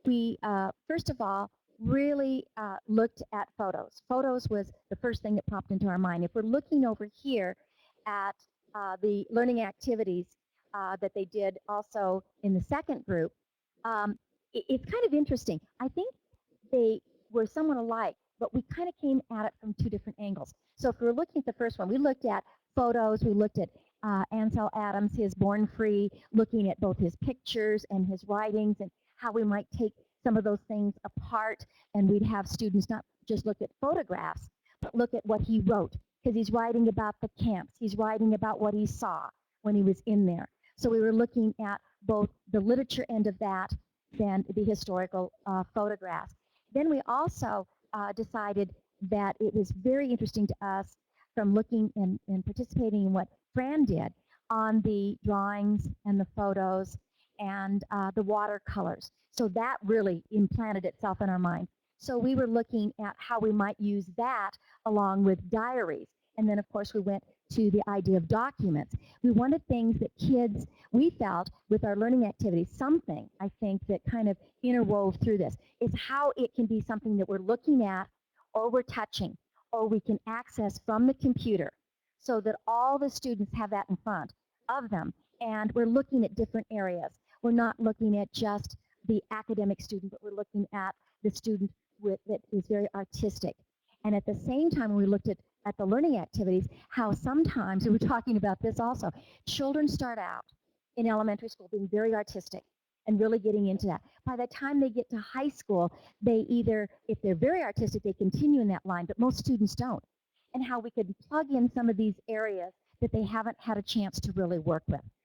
we first of all really looked at photos. Photos was the first thing that popped into our mind. If we're looking over here at the learning activities that they did also in the second group, it's kind of interesting. I think they were somewhat alike, but we kind of came at it from two different angles. So if we were looking at the first one, we looked at photos, we looked at Ansel Adams, his Born Free, looking at both his pictures and his writings and how we might take some of those things apart, and we'd have students not just look at photographs, but look at what he wrote, because he's writing about the camps, he's writing about what he saw when he was in there. So we were looking at both the literature end of that, then the historical photographs. Then we also decided that it was very interesting to us from looking and participating in what Fran did on the drawings and the photos and the watercolors. So that really implanted itself in our mind. So we were looking at how we might use that along with diaries. And then, of course, we went to the idea of documents. We wanted things that kids, we felt, with our learning activities, something, I think, that kind of interwove through this is how it can be something that we're looking at or we're touching or we can access from the computer so that all the students have that in front of them. And we're looking at different areas. We're not looking at just the academic student, but we're looking at the student that is very artistic. And at the same time, when we looked at the learning activities, how sometimes, and we're talking about this also, children start out in elementary school being very artistic and really getting into that. By the time they get to high school, they either, if they're very artistic, they continue in that line, but most students don't. And how we could plug in some of these areas that they haven't had a chance to really work with.